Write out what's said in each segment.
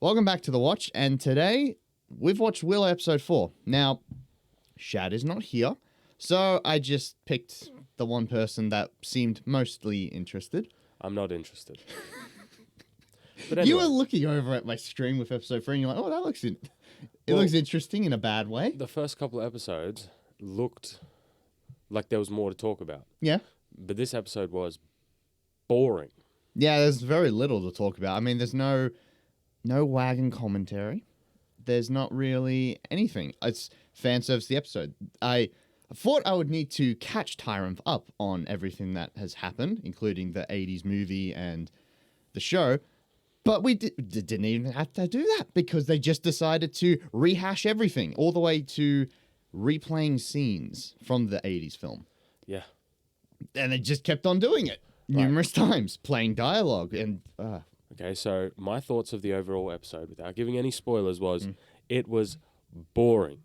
Welcome back to The Watch, and today we've watched Willow episode 4. Now, Shad is not here, so I just picked the one person that seemed mostly interested. I'm not interested. But anyway, You were looking over at my stream with episode 3 and you're like, oh, that looks looks interesting in a bad way. the first couple of episodes looked like there was more to talk about. Yeah. But this episode was boring. Yeah, there's very little to talk about. I mean, there's no wagon commentary. There's not really anything. It's fan service the episode. I thought I would need to catch Tyrant up on everything that has happened, including the 80s movie and the show. But we didn't even have to do that because they just decided to rehash everything all the way to replaying scenes from the 80s film. Yeah. And they just kept on doing it numerous times, playing dialogue. And Okay, so my thoughts of the overall episode, without giving any spoilers, was it was boring.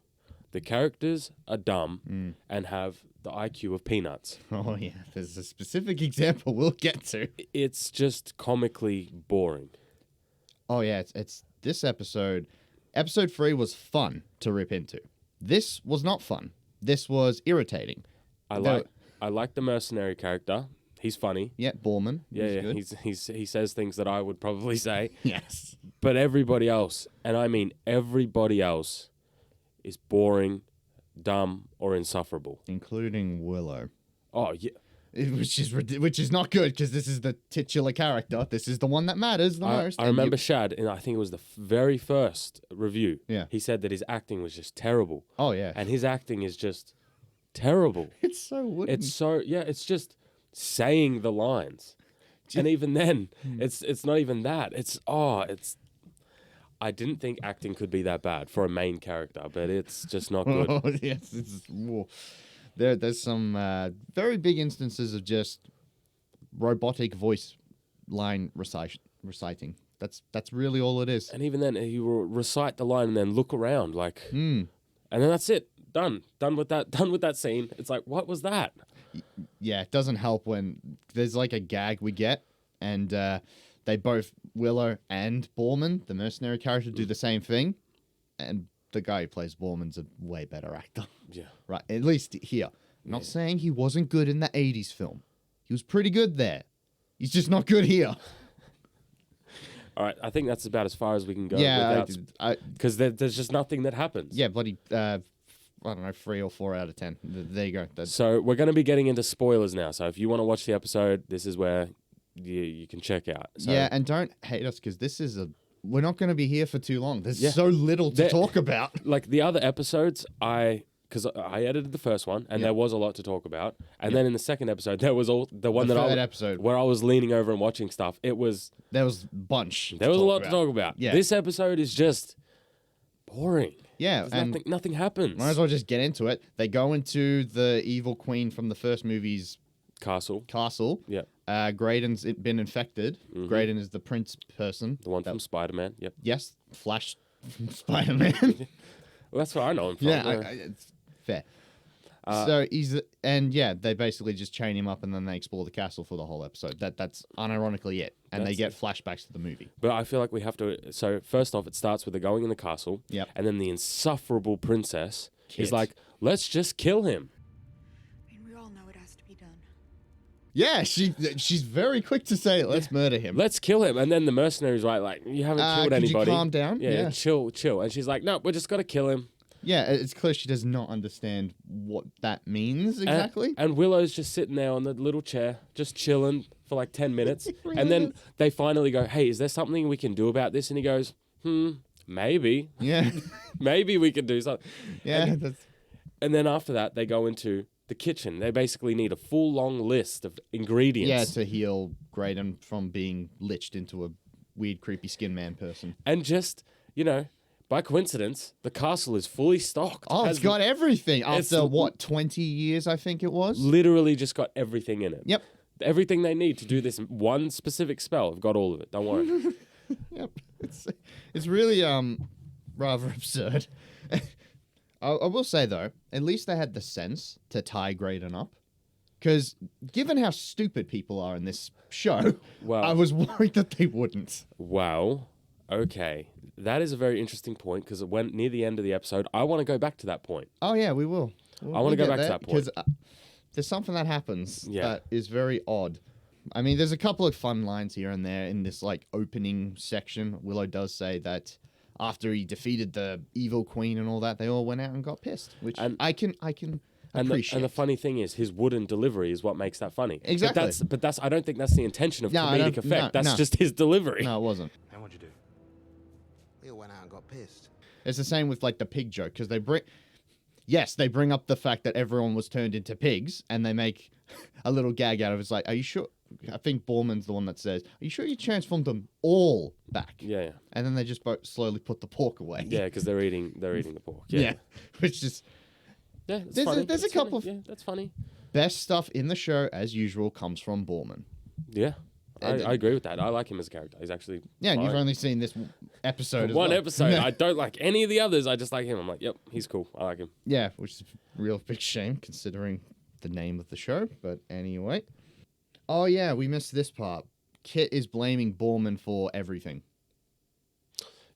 The characters are dumb and have the IQ of peanuts. oh yeah, there's a specific example we'll get to. It's just comically boring. Oh yeah, it's this episode. Episode 3 was fun to rip into. This was not fun. This was irritating. I like the mercenary character. He's funny. Yeah, Borman. Yeah, good. he says things that I would probably say. Yes. But everybody else, and I mean everybody else, is boring, dumb, or insufferable. Including Willow. Oh yeah. Which is not good because this is the titular character. This is the one that matters the most. I remember Shad, and I think it was the very first review. Yeah. He said that his acting was just terrible. Oh yeah. And his acting is just terrible. It's so wooden. It's just saying the lines. And even then, it's not even that. I didn't think acting could be that bad for a main character, but it's just not good. Oh yes, there's some very big instances of just robotic voice line reciting. That's really all it is. And even then, you will recite the line and then look around and then that's it. Done with that scene. It's like, what was that? Yeah, it doesn't help when there's like a gag we get, and they both, Willow and Borman, the mercenary character, do the same thing, and the guy who plays Borman's a way better actor. Yeah. Right, at least here. I'm not saying he wasn't good in the 80s film. He was pretty good there. He's just not good here. All right, I think that's about as far as we can go. Yeah, because there's just nothing that happens. yeah, bloody, I don't know, 3 or 4 out of 10. There you go. So we're going to be getting into spoilers now. So if you want to watch the episode, this is where you can check out. So, yeah, and don't hate us because we're not going to be here for too long. There's so little to talk about. Like the other episodes, because I edited the first one, and there was a lot to talk about. And then in the second episode, there was the third episode where I was leaning over and watching stuff. There was a bunch. There was a lot to talk about. Yeah. This episode is just boring. Yeah, and nothing happens. Might as well just get into it. They go into the evil queen from the first movie's castle. Yeah. Graydon's been infected. Graydon is the prince person. The one from Spider-Man. Yep. Yes, Flash from Spider-Man. Well, that's what I know him from. Yeah, it's fair. So they basically just chain him up and then they explore the castle for the whole episode. That's unironically it. And they get flashbacks to the movie. But I feel like we have to... So first off, it starts with the going in the castle. Yep. And then the insufferable princess is like, let's just kill him. I mean, we all know it has to be done. Yeah, she's very quick to say, let's murder him. Let's kill him. And then the mercenary's like you haven't killed anybody. Could you calm down? Yeah, chill. And she's like, no, we're just got to kill him. Yeah, it's clear she does not understand what that means exactly. And Willow's just sitting there on the little chair, just chilling for like 10 minutes. And then they finally go, hey, is there something we can do about this? And he goes, maybe. Yeah. Maybe we can do something. Yeah. And then after that, they go into the kitchen. They basically need a full long list of ingredients. Yeah, to heal Graydon from being liched into a weird, creepy skin man person. And just, by coincidence, the castle is fully stocked. Oh, it's got everything. After, 20 years, I think it was? Literally just got everything in it. Yep. Everything they need to do this one specific spell. I've got all of it. Don't worry. Yep. It's really rather absurd. I will say, though, at least they had the sense to tie Graydon up. Because given how stupid people are in this show, I was worried that they wouldn't. Wow. Okay. that is a very interesting point because when near the end of the episode, I want to go back to that point. Oh yeah, we will. I wanna go back to that point. because there's something that happens Yeah. that is very odd. I mean, there's a couple of fun lines here and there in this like opening section. Willow does say that after he defeated the evil queen and all that, they all went out and got pissed, which And- I can appreciate. And the funny thing is, his wooden delivery is what makes that funny. Exactly. But that's I don't think that's the intention of No, I comedic don't- effect. no, That's no. just his delivery. No, it wasn't. Now what'd you do? We all went out and got pissed. It's the same with like the pig joke because they bring up the fact that everyone was turned into pigs and they make a little gag out of it. It's like, are you sure? I think Borman's the one that says, "Are you sure you transformed them all back?" Yeah. And then they just slowly put the pork away. Yeah, because they're eating the pork. Yeah. Yeah. Which is Yeah, it's There's a- funny. there's a It's funny. couple of- Yeah, that's funny. best stuff in the show as usual comes from Borman. Yeah, And- I agree with that. I like him as a character. He's actually Yeah, and you've fine. only seen this episode. as One well. episode. I don't like any of the others. I just like him. I'm like, yep, he's cool. I like him. Yeah, which is a real big shame considering the name of the show. But anyway. Oh yeah, we missed this part. Kit is blaming Borman for everything.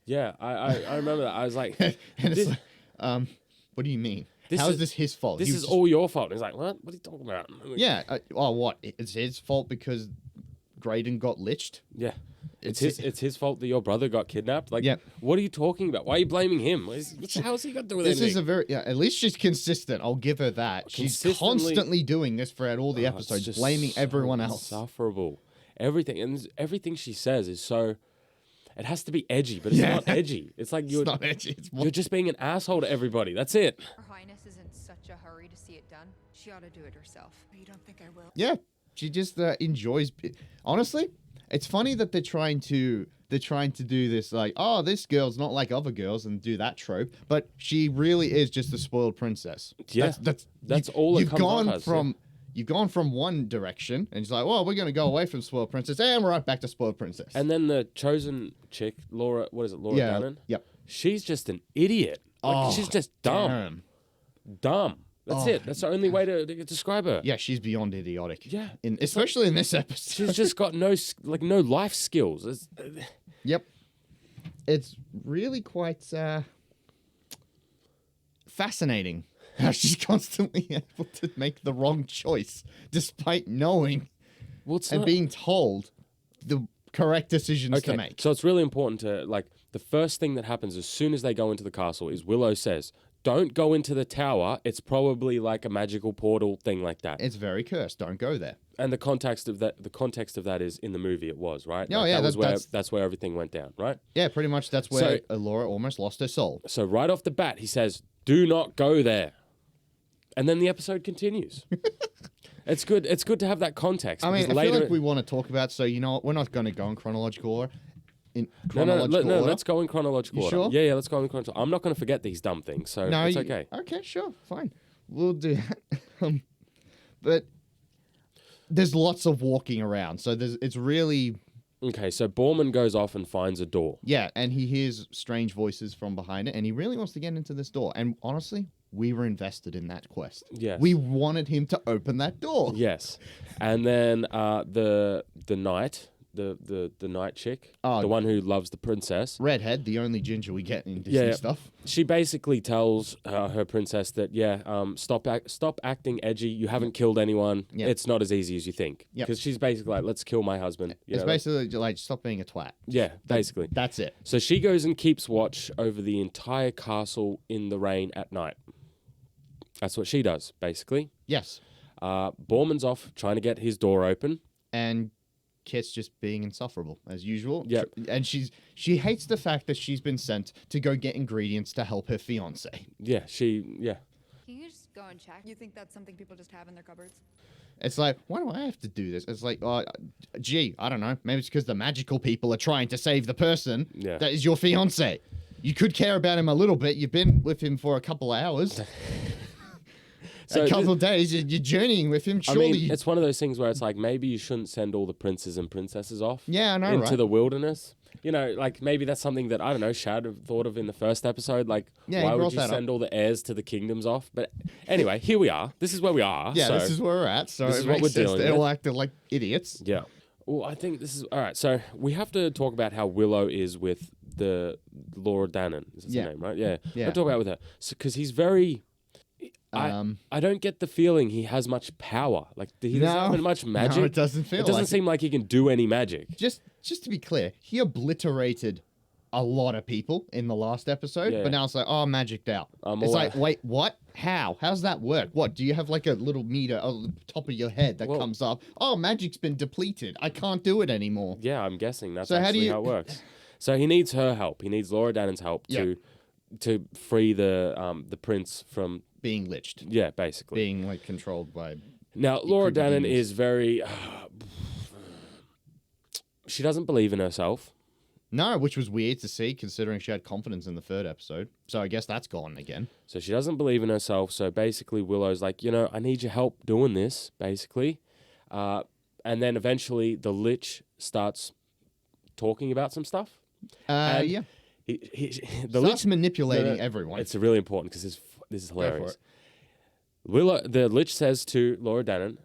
Yeah, I remember that. I was like, And it's This- like, what do you mean? This How is is- this his fault? this He is was all your fault. And he's like, what? What are you talking about? I'm like, Yeah. What? It's his fault because Graydon got liched? Yeah. It's It's his fault that your brother got kidnapped. Like, Yeah. what are you talking about? Why are you blaming him? How's he got to do with This anything? is a very... Yeah, at least she's consistent. I'll give her that. She's Consistently- constantly doing this throughout all the Oh, it's episodes, just blaming so everyone else. Insufferable. Everything she says is so. It has to be edgy, but it's Yeah. not edgy. It's like It's you're not edgy. It's more... you're just being an asshole to everybody. That's it. Her Highness is in such a hurry to see it done. She ought to do it herself. You don't think I will? Yeah, she just enjoys. Honestly, it's funny that they're trying to do this like, oh, this girl's not like other girls and do that trope, but she really is just a spoiled princess. Yeah, that's all it You've comes gone off as, from you've gone from one direction, and it's like, well, we're gonna go away from spoiled princess, and we're right back to spoiled princess. And then the chosen chick, Laura, what is it, Laura Dunnan? Yep. She's just an idiot. Like, she's just dumb. Damn. Dumb. That's it. That's the only way to describe her. Yeah, she's beyond idiotic. Yeah. Especially in this episode. She's just got no life skills. Yep. It's really quite fascinating how she's constantly able to make the wrong choice despite knowing Well, it's and not- being told the correct decisions to make. So it's really important to, like, the first thing that happens as soon as they go into the castle is Willow says, don't go into the tower. It's probably like a magical portal thing like that. It's very cursed. Don't go there. And the context of that is in the movie it was, right? Oh, yeah, That's where everything went down, right? Yeah, pretty much that's where Laura almost lost her soul. So right off the bat, he says, do not go there. And then the episode continues. It's good to have that context. I mean, because I feel later- like we want to talk about, so you know what, we're not going to go in chronological order. No, let's go in chronological You order. sure? Yeah, let's go in chronological. I'm not going to forget these dumb things, so it's okay. Okay, sure, fine. We'll do that. But there's lots of walking around, so it's really... Okay, so Borman goes off and finds a door. Yeah, and he hears strange voices from behind it, and he really wants to get into this door. And honestly, we were invested in that quest. Yes. We wanted him to open that door. Yes, and then the knight, the knight chick, Oh. the one who loves the princess. Redhead, the only ginger we get in Disney stuff. She basically tells her princess that stop acting edgy. You haven't killed anyone. Yep. It's not as easy as you think. Yep. Because she's basically like, let's kill my husband. You It's know, basically like, stop being a twat. yeah, basically. That's it. So she goes and keeps watch over the entire castle in the rain at night. That's what she does, basically. Yes. Borman's off trying to get his door open. And Kit's just being insufferable, as usual. Yep. And she hates the fact that she's been sent to go get ingredients to help her fiance. Yeah, Can you just go and check? You think that's something people just have in their cupboards? It's like, why do I have to do this? It's like, gee, I don't know. Maybe it's because the magical people are trying to save the person that is your fiance. You could care about him a little bit. You've been with him for a couple of hours. So a couple of days, you're journeying with him. Surely, I mean, it's one of those things where it's like maybe you shouldn't send all the princes and princesses off. Yeah, I know, into right? the wilderness. You know, like maybe that's something that I don't know. Shad thought of in the first episode. Like, Yeah, he why would brought you that up. send all the heirs to the kingdoms off? But anyway, here we are. This is where we are. yeah, so, this is where we're at. So this it is what makes we're sense dealing they're with. all acting like idiots. Yeah. Well, I think this is all right. So we have to talk about how Willow is with the Laura Dannon. Is that Yeah. her name, right? Yeah. Yeah. Don't talk about with her. Because he's very. I don't get the feeling he has much power. Like he doesn't have much magic. No, it doesn't feel. It doesn't like seem like he can do any magic. Just to be clear, he obliterated a lot of people in the last episode, Yeah. but now it's like, oh, magicked out. I'm It's all like, out. wait, what? How? How's that work? What? Do you have like a little meter on the top of your head that Well- comes up? Oh, magic's been depleted. I can't do it anymore. Yeah, I'm guessing that's So how do actually you- how it works. So he needs her help. He needs Laura Dannon's help Yeah. to free the prince from Being liched. basically. Being like controlled by. Now Laura creepy Dannon demons. is very. She doesn't believe in herself. No, which was weird to see considering she had confidence in the third episode. So I guess that's gone again. So she doesn't believe in herself. So basically, Willow's like, I need your help doing this, basically. And then eventually the Lich starts talking about some stuff. And Yeah. The Starts manipulating No, everyone. It's really important because this is for hilarious. it. The Lich says to Laura Dannon,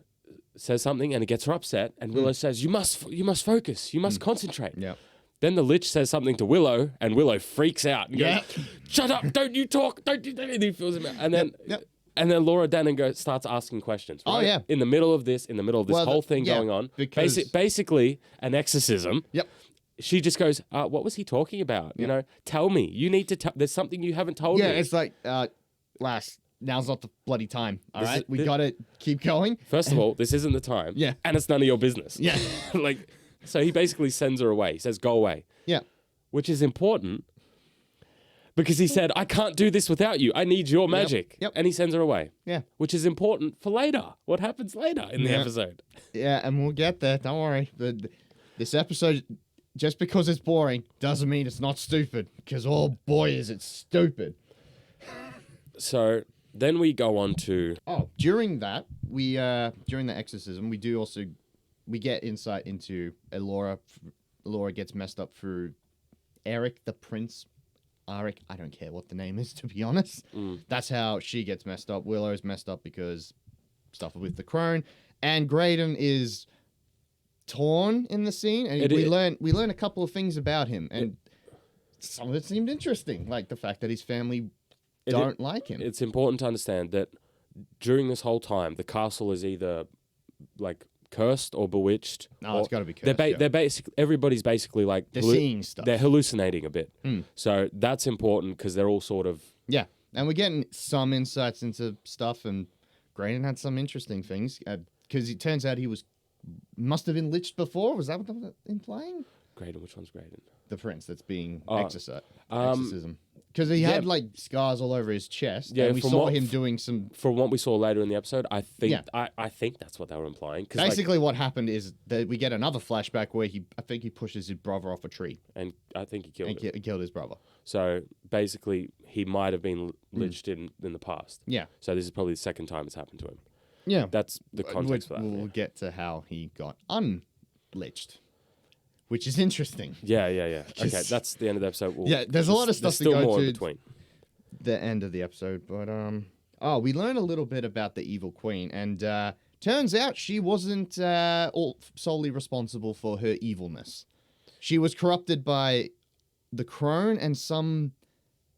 says something and it gets her upset. And Willow says, you must focus. You must concentrate. Yeah. Then the Lich says something to Willow, and Willow freaks out and Yeah. goes, "Shut up! Don't you talk! Don't do that!" And he feels him out. And then, Yep. and then Laura Dannon starts asking questions. Oh, right? yeah. In the middle of this Well, whole thing yeah, going on, because- basically an exorcism. Yep. She just goes, "What was he talking about? You know, tell me. You need to. There's something you haven't told Yeah, me." it's like, lass, now's not the bloody time. All This right, is- we gotta keep going. First of all, this isn't the time. Yeah. And it's none of your business. Yeah. Like, so he basically sends her away. He says, "Go away," Yeah, which is important because he said, "I can't do this without you. I need your magic." Yep. And he sends her away. yeah, Which is important for later. What happens later in the Yeah. episode? yeah, and we'll get there. Don't worry. This episode, just because it's boring, doesn't mean it's not stupid. Because oh boy, is it stupid. So then we go on to Oh, during that, during the exorcism, we get insight into Laura. Laura gets messed up through Eric the Prince. Arik, I don't care what the name is, to be honest. That's how she gets messed up. Willow's messed up because stuff with the crone, and Graydon is torn in the scene, and we learn a couple of things about him, and some of it seemed interesting, like the fact that his family don't like him. it's important to understand that during this whole time, the castle is either like cursed or bewitched. No, or it's gotta be cursed, yeah. They're everybody's basically like They're seeing stuff. They're hallucinating a bit. So that's important because they're all sort of Yeah, and we're getting some insights into stuff, and Graydon had some interesting things because it turns out he must have been liched before. Was that what they were implying? Graydon. Which one's Graydon? The prince that's being Oh, exorcism. Because he had like scars all over his chest, Yeah, and we from saw what- him doing some. From what we saw later in the episode, I think Yeah. I think that's what they were implying. 'Cause, like, Basically, what happened is that we get another flashback where I think he pushes his brother off a tree and I think he killed and him. killed his brother. So basically, he might have been liched in the past. Yeah, So this is probably the second time it's happened to him. yeah. That's the context for that. We'll get to how he got unliched, which is interesting. Yeah. Okay, Just- that's the end of the episode. Yeah, there's a lot of stuff there's to still go more in to. between. The end of the episode, but we learn a little bit about the evil queen, and turns out she wasn't solely responsible for her evilness. She was corrupted by the crone and some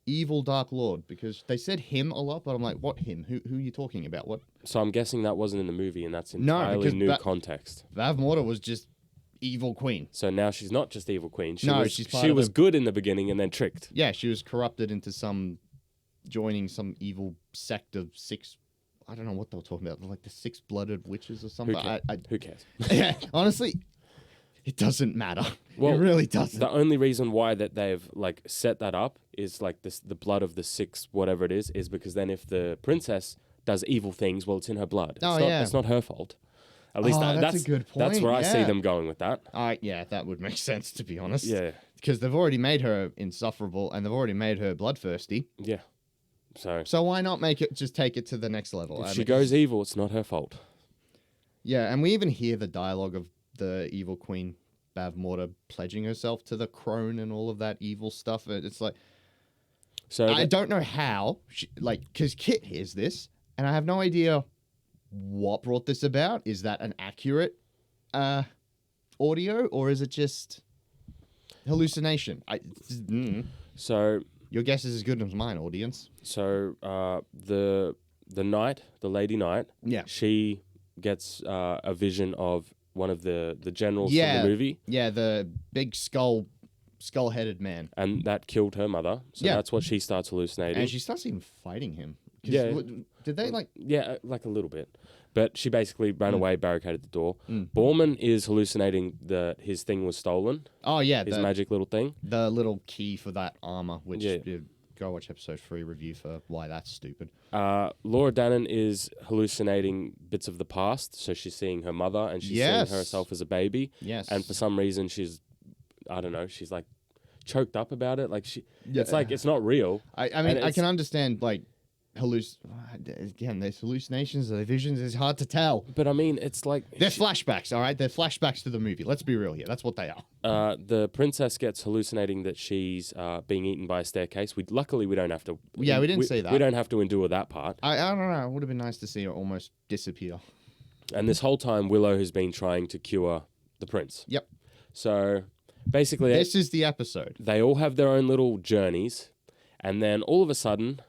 evil dark lord, because they said him a lot, but I'm like, what him? Who are you talking about? What? So I'm guessing that wasn't in the movie, and that's No, entirely because new context. Vav Morta was just evil queen. So now she's not just evil queen. She No, was, she's part she of was the- good in the beginning and then tricked. Yeah, she was corrupted into joining some evil sect of 6. I don't know what they were talking about, like the 6-blooded witches or something. Who cares? Yeah, honestly, it doesn't matter. Well, it really doesn't. The only reason why that they've like set that up is like the blood of the 6, whatever it is because then if the princess does evil things, well, it's in her blood. Oh, It's yeah. not her fault. At least that's a good That's point, where I see yeah. them going with that. Yeah, that would make sense, to be honest. Yeah, Because they've already made her insufferable, and they've already made her bloodthirsty. yeah. So So why not just take it to the next level? if I she mean, goes evil, it's not her fault. Yeah, and we even hear the dialogue of the evil queen, Bav Morta, pledging herself to the crone and all of that evil stuff. It's like, So I don't know how, because Kit hears this, and I have no idea what brought this about. Is that an accurate audio, or is it just... hallucination. So Your guess is as good as mine, audience. So the knight, the lady knight, Yeah. she gets a vision of one of the generals from the movie, Yeah, the big skull-headed man. and that killed her mother. So Yeah. that's what she starts hallucinating. And she starts even fighting him. 'Cause Yeah. Did they like... Yeah, like a little bit. But she basically ran away, barricaded the door. Mm. Borman is hallucinating that his thing was stolen, Oh, yeah. his magic little thing. The little key for that armor, which... Yeah. Go watch episode 3 review for why that's stupid. Laura Dannon is hallucinating bits of the past. So she's seeing her mother and she's seeing herself as a baby. Yes. And for some reason she's, I don't know, she's like choked up about it. Like Yeah. it's like, it's not real. I mean, I can understand, like, again, there's hallucinations, there's visions, it's hard to tell. But I mean, it's like... They're flashbacks, all right? They're flashbacks to the movie. Let's be real here. That's what they are. The princess gets hallucinating that she's being eaten by a staircase. Luckily, we don't have to... Yeah, we didn't see that. We don't have to endure that part. I don't know. It would have been nice to see her almost disappear. And this whole time, Willow has been trying to cure the prince. Yep. So, basically... This is the episode. They all have their own little journeys. And then, all of a sudden,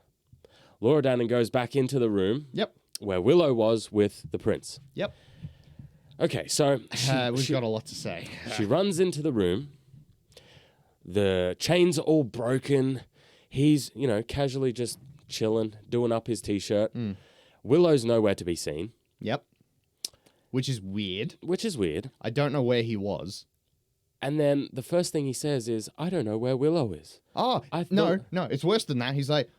Laura Dannon goes back into the room... Yep. Where Willow was with the prince. Yep. Okay, so... We've got a lot to say. She runs into the room. The chains are all broken. He's, casually just chilling, doing up his t-shirt. Willow's nowhere to be seen. Yep. Which is weird. I I don't know where he was. And then the first thing he says is, I don't know where Willow is. Oh, no, it's worse than that. He's like,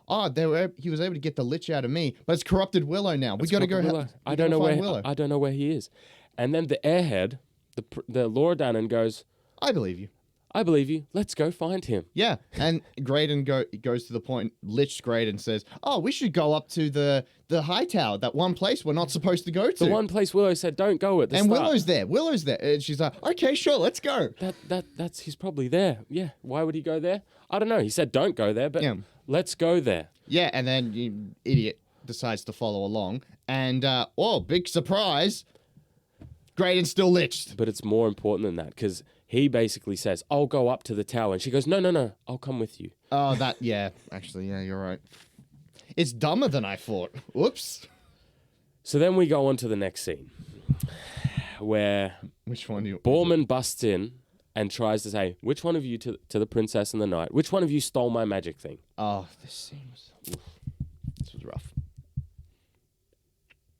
he was able to get the lich out of me, but it's corrupted Willow now. We got to go. Willow. I don't know where he is. And then the airhead, the Laura Dannon goes, I believe you. I believe you. Let's go find him. Yeah, and Graydon goes to the point. Lich Graydon says, "Oh, we should go up to the high tower, that one place we're not supposed to go to. The one place Willow said don't go at the and start." Willow's there, and she's like, "Okay, sure, let's go." He's probably there. Yeah. Why would he go there? I don't know. He said don't go there, but let's go there. Yeah, and then you idiot decides to follow along, and big surprise, Graydon's still liched. But it's more important than that because he basically says, I'll go up to the tower. And she goes, no, I'll come with you. Oh, actually, you're right. It's dumber than I thought. Whoops. So then we go on to the next scene where Which one do you... Borman busts in and tries to say, which one of you to the princess and the knight, which one of you stole my magic thing? Oh, this scene was... This was rough.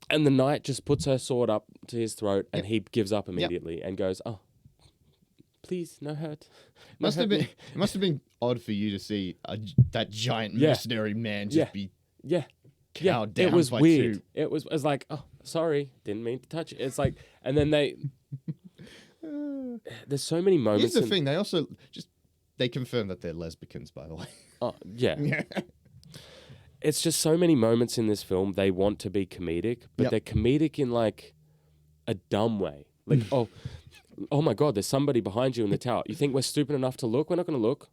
And the knight just puts her sword up to his throat and he gives up immediately and goes, oh, please, no hurt. It must have been odd for you to see that giant mercenary man just be cowed down. It was by weird. two. It was like, oh, sorry, didn't mean to touch it. It's like, and then there's so many moments. Here's the thing: they also they confirm that they're lesbians, by the way. Oh yeah. It's just so many moments in this film. They want to be comedic, but they're comedic in like a dumb way. Like, oh my God, there's somebody behind you in the tower. You think we're stupid enough to look? We're not going to look.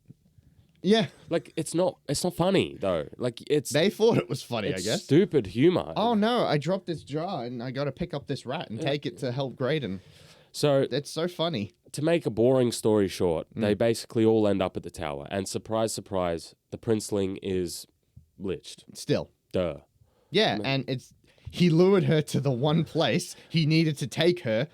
Yeah. Like, it's not funny, though. Like, They thought it was funny, I guess. Stupid humor. Oh, no, I dropped this jar and I got to pick up this rat and take it to help Graydon. So... It's so funny. To make a boring story short, they basically all end up at the tower. And surprise, surprise, the princeling is liched. Still. Duh. Yeah, and he lured her to the one place he needed to take her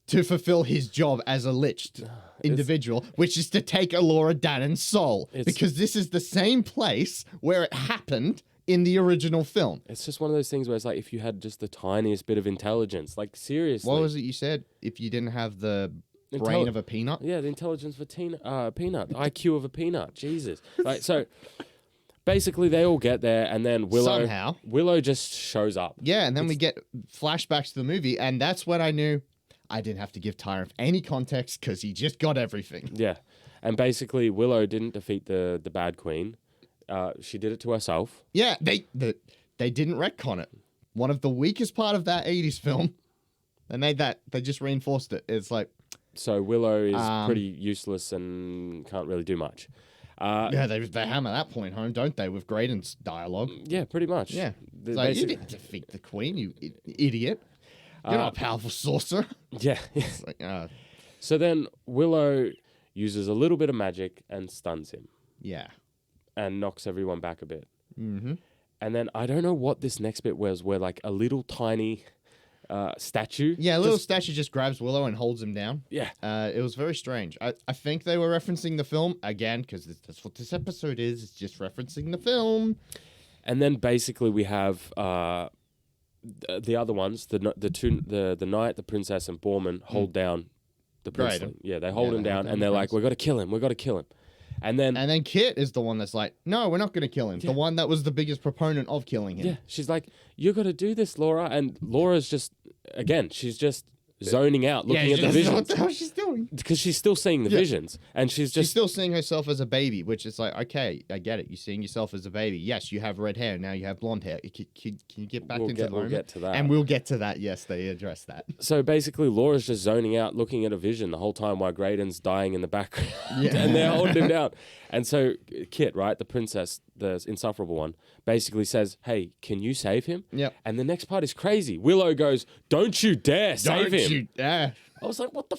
to fulfill his job as a liched individual, which is to take Laura Dannon's soul. Because this is the same place where it happened in the original film. It's just one of those things where it's like, if you had just the tiniest bit of intelligence, like seriously. What was it you said? If you didn't have the brain of a peanut? Yeah, the intelligence of a peanut. The IQ of a peanut. Jesus. Like, so... Basically, they all get there, and then Willow just shows up. Yeah, and then we get flashbacks to the movie, and that's when I knew I didn't have to give Tyrant any context because he just got everything. Yeah, and basically, Willow didn't defeat the bad queen. She did it to herself. Yeah, they didn't retcon it. One of the weakest part of that 80s film. They made that. They just reinforced it. It's like... So Willow is pretty useless and can't really do much. Yeah, they hammer that point home, don't they, with Graydon's dialogue? Yeah, pretty much. Yeah. So you didn't defeat the queen, you idiot. You're not a powerful sorcerer. Yeah. It's like, So then Willow uses a little bit of magic and stuns him Yeah. and knocks everyone back a bit. Mm-hmm. And then I don't know what this next bit was, where like a little tiny statue. Yeah, a little statue just grabs Willow and holds him down. Yeah. It was very strange. I think they were referencing the film again, because that's what this episode is. It's just referencing the film. And then basically we have the other ones, the knight, the princess, and Borman hold down the princeling. Right. Yeah, they hold him they hold down, down and the they're like, prince. "We got to kill him. We got to kill him." And then Kit is the one that's like, no, we're not going to kill him. Yeah. The one that was the biggest proponent of killing him. yeah, she's like, "You got to do this, Laura." And Laura's just, again, she's just zoning out, looking at the What visions, the hell she's doing? because she's still seeing the visions, and she's She's just still seeing herself as a baby, which is like, okay, I get it. You're seeing yourself as a baby. Yes, you have red hair. Now you have blonde hair. Can you get back into the we'll moment? get to that. And we'll get to that. Yes, they address that. So basically, Laura's just zoning out, looking at a vision the whole time while Graydon's dying in the background, Yeah. and they're holding him down. And so Kit, right, the princess, the insufferable one, basically says, "Hey, can you save him?" Yep. And the next part is crazy. Willow goes, "Don't you dare save him!" I was like, "What the?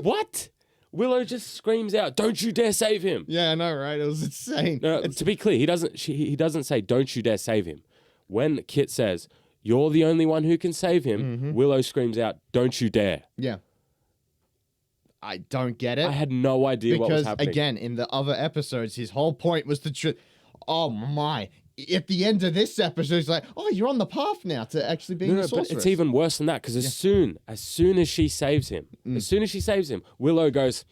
What?" Willow just screams out, "Don't you dare save him!" Yeah, I know, right? It was insane. No, to be clear, he doesn't say, "Don't you dare save him." When Kit says, "You're the only one who can save him," Willow screams out, "Don't you dare!" Yeah. I don't get it. I had no idea what was because, happening. again, in the other episodes, his whole point was to... Oh, my. At the end of this episode, he's like, oh, you're on the path now to actually being a but sorceress. it's even worse than that, because as soon as she saves him, Willow goes,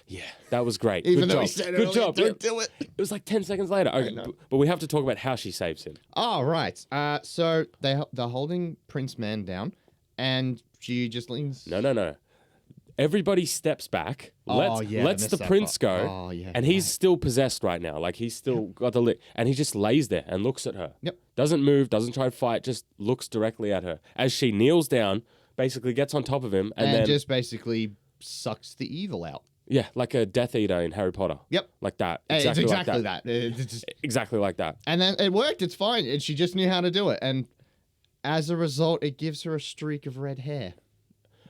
"Yeah, that was great. Even Good though job. he said Good earlier, job." don't do it. It was like 10 seconds later. Okay, but we have to talk about how she saves him. Oh, right. So they're holding Prince Man down, and she just leans... No. Everybody steps back, Oh, yeah, I lets missed the that prince part. go, Oh, yeah, and he's right. still possessed right now. Like, he's still got the lick, and he just lays there and looks at her. Yep. Doesn't move, doesn't try to fight, just looks directly at her. As she kneels down, basically gets on top of him, and then... just basically sucks the evil out. Yeah, like a Death Eater in Harry Potter. Yep. Like that. It's Exactly exactly like that. It's just... Exactly like that. And then it worked. It's fine. And she just knew how to do it. And as a result, it gives her a streak of red hair.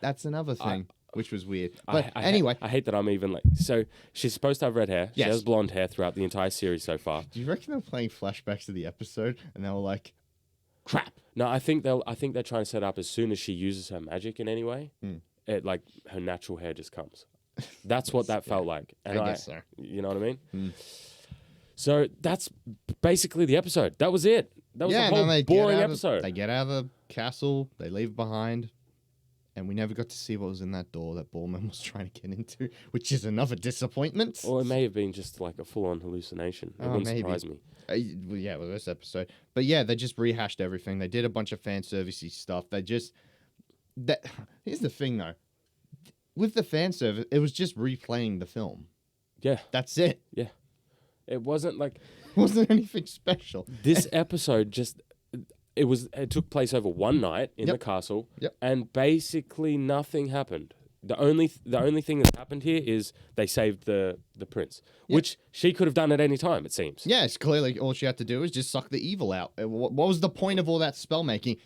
That's another thing, which was weird. But anyway. I hate that I'm even like... So, she's supposed to have red hair. She Yes. has blonde hair throughout the entire series so far. Do you reckon they're playing flashbacks to the episode and they were like, crap? No, I think they're trying to set up as soon as she uses her magic in any way, it like her natural hair just comes. That's what that felt like. And I guess so. You know what I mean? So that's basically the episode. That was it. That was the and then whole they boring get out episode. They get out of the castle, they leave behind, and we never got to see what was in that door that Borman was trying to get into, which is another disappointment. Or it may have been just like a full-on hallucination. It wouldn't surprise me. Well, yeah, with this episode. But yeah, they just rehashed everything. They did a bunch of fan servicey stuff. Here's the thing, though. With the fan service, it was just replaying the film. Yeah. That's it. Yeah. It wasn't like... It wasn't anything special. This episode just... It took place over one night in the Yep. castle, Yep. and basically nothing happened. The only thing that happened here is they saved the prince, which she could have done at any time, it seems. Yeah, it's clearly all she had to do was just suck the evil out. What was the point of all that spell making?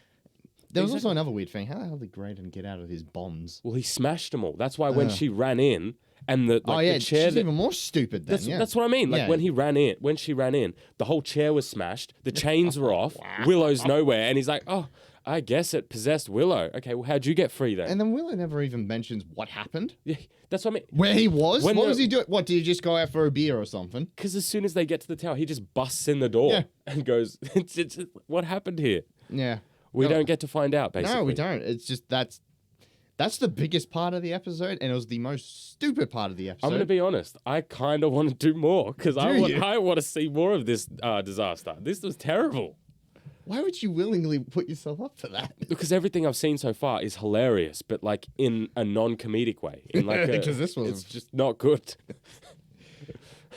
There was also another weird thing. How the hell did Graydon get out of his bonds? Well, he smashed them all. That's why when she ran in, and the chair... she's even more stupid then. That's what I mean. Like Yeah. when she ran in, the whole chair was smashed, the chains were off, Willow's nowhere, and he's like, "Oh, I guess it possessed Willow. Okay, well, how'd you get free then?" And then Willow never even mentions what happened. Yeah, that's what I mean. Where he was? When What the- was he doing? What, did he just go out for a beer or something? Because as soon as they get to the tower, he just busts in the door Yeah. and goes, it's "What happened here?" Yeah. We No. don't get to find out, basically. No, we don't. It's just that's the biggest part of the episode, and it was the most stupid part of the episode. I'm going to be honest. I kind of want to do more because I want to see more of this disaster. This was terrible. Why would you willingly put yourself up for that? Because everything I've seen so far is hilarious, but like in a non-comedic way. In like Because this was- it's just not good.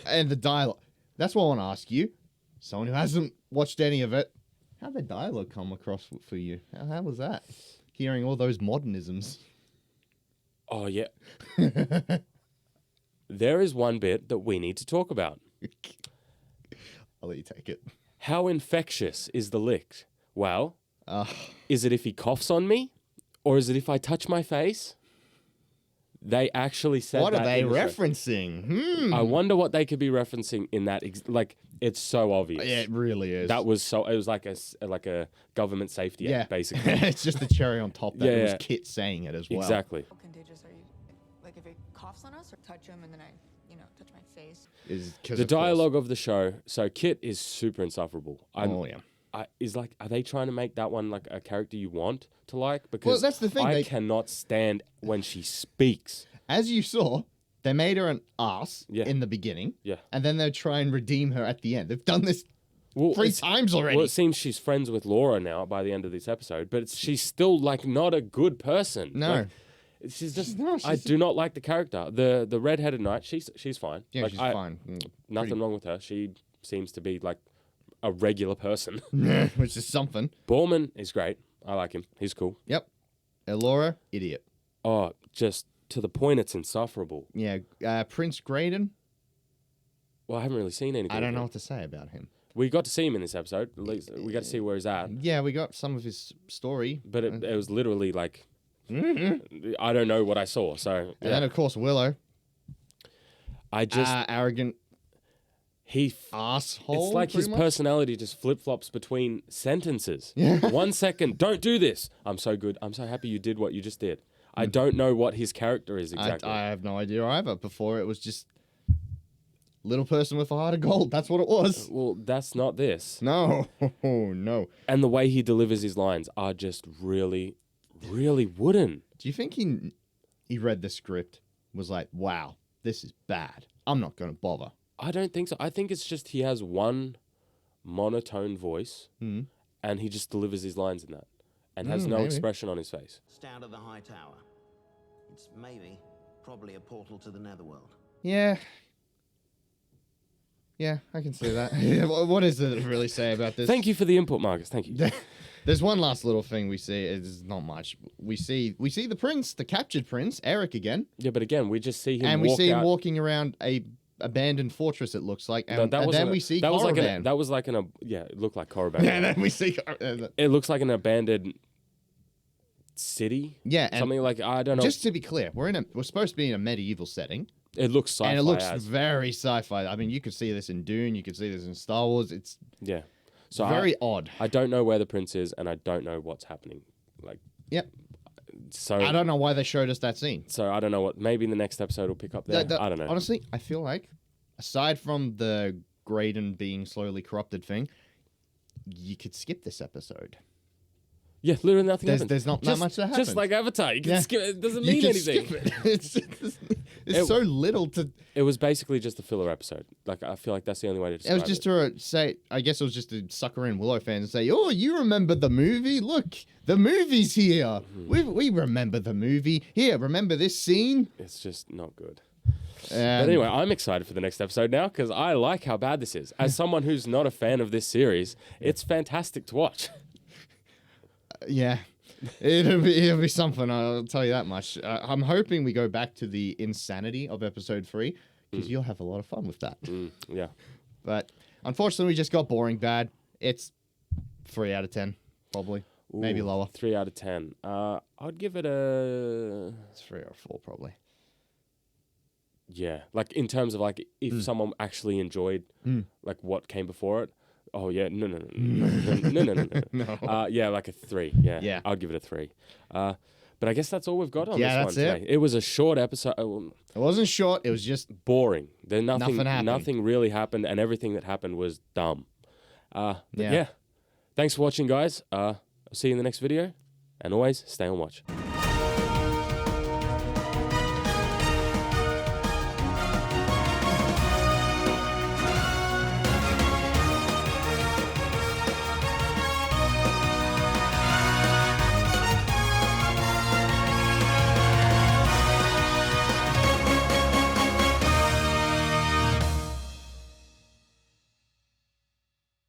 And the dialogue. That's what I want to ask you. Someone who hasn't watched any of it, how'd the dialogue come across for you? How was that? Hearing all those modernisms. Oh yeah. There is one bit that we need to talk about. I'll let you take it. How infectious is the lick? Well, is it if he coughs on me? Or is it if I touch my face? They actually said What that are they in the show. referencing? I wonder what they could be referencing in that. Like, it's so obvious. Yeah, it really is. That was so. It was like a government safety act, basically. It's just the cherry on top that it was Yeah. Kit saying it as well. Exactly. How contagious are you? Like if it coughs on us or touch him and then I, touch my face. The The dialogue of the show. So Kit is super insufferable. Oh yeah. Are they trying to make that one like a character you want to like? Because that's the thing, I they- cannot stand when she speaks. As you saw, they made her an ass Yeah. in the beginning. Yeah. And then they try and redeem her at the end. They've done this Well, 3 it's- times already. Well, it seems she's friends with Laura now by the end of this episode, but she's still like not a good person. No. Like, she's just. No, I she's- do not like the character. The redheaded knight. She's fine. Yeah, Like, she's fine. Nothing wrong with her. She seems to be like a regular person. Which is something. Borman is great. I like him. He's cool. Yep. Elora, idiot. Oh, just to the point, it's insufferable. Yeah. Prince Graydon, Well, I haven't really seen anything. I don't of know him. what to say about him. We got to see him in this episode. At least we got to see where he's at. Yeah, we got some of his story. But it was literally like, I don't know what I saw. So And yeah. then, of course, Willow. I just Arrogant he. asshole. It's like his pretty much. personality just flip flops between sentences. Yeah. 1 second, don't do this. I'm so good. I'm so happy you did what you just did. I don't know what his character is exactly. I have no idea either. Before it was just little person with a heart of gold. That's what it was. Well, that's not this. No, no. And the way he delivers his lines are just really, really wooden. Do you think he read the script, was like, wow, this is bad. I'm not going to bother. I don't think so. I think it's just he has one monotone voice and he just delivers his lines in that and has no maybe. expression on his face. Stand at the high tower. It's probably a portal to the netherworld. Yeah. Yeah, I can see that. What does it really say about this? Thank you for the input, Marcus. Thank you. There's one last little thing we see. It's not much. We see the prince, the captured prince, Eric again. Yeah, but again, we just see him And we walk see him out. walking around a abandoned fortress, it looks like. And, No, and then we see that was like Korriban. that was like an yeah, it looked like Korriban. And then we see... It looks like an abandoned city. Yeah, and something like I don't know. just to be clear, we're supposed to be in a medieval setting. It looks sci-fi. And it looks as. very sci-fi. I mean, you could see this in Dune. You could see this in Star Wars. It's Yeah. So very odd. I don't know where the prince is, and I don't know what's happening. Like, Yep. so I don't know why they showed us that scene. So I don't know what. Maybe in the next episode we'll pick up there. I don't know. Honestly, I feel like, aside from the Graydon being slowly corrupted thing, you could skip this episode. Yeah, literally nothing happens. There's not that much that happens. Just like Avatar, you can Yeah. skip it. It doesn't You mean can anything. skip it. It's so little to... It was basically just a filler episode. Like I feel like that's the only way to It describe was just to say, I guess it was just to sucker in Willow fans and say, oh, you remember the movie? Look, the movie's here. We remember the movie. Here, remember this scene? It's just not good. But But anyway, I'm excited for the next episode now because I like how bad this is. As someone who's not a fan of this series, it's fantastic to watch. Yeah. It'll be something, I'll tell you that much. I'm hoping we go back to the insanity of episode 3 because you'll have a lot of fun with that. Yeah. But unfortunately, we just got boring bad. It's 3 out of 10, probably. Maybe Ooh, lower. 3 out of 10. I'd give it a... It's 3 or 4, probably. Yeah. Like in terms of like if someone actually enjoyed like what came before it. Oh yeah, no. Yeah, like a 3. Yeah, Yeah. I'd give it a 3. But I guess that's all we've got on Yeah, this one that's it. today. It was a short episode. It wasn't short, it was just... Boring. There Nothing happened. Nothing really happened, and everything that happened was dumb. But Yeah. yeah. Thanks for watching, guys. I'll see you in the next video, and always stay on watch.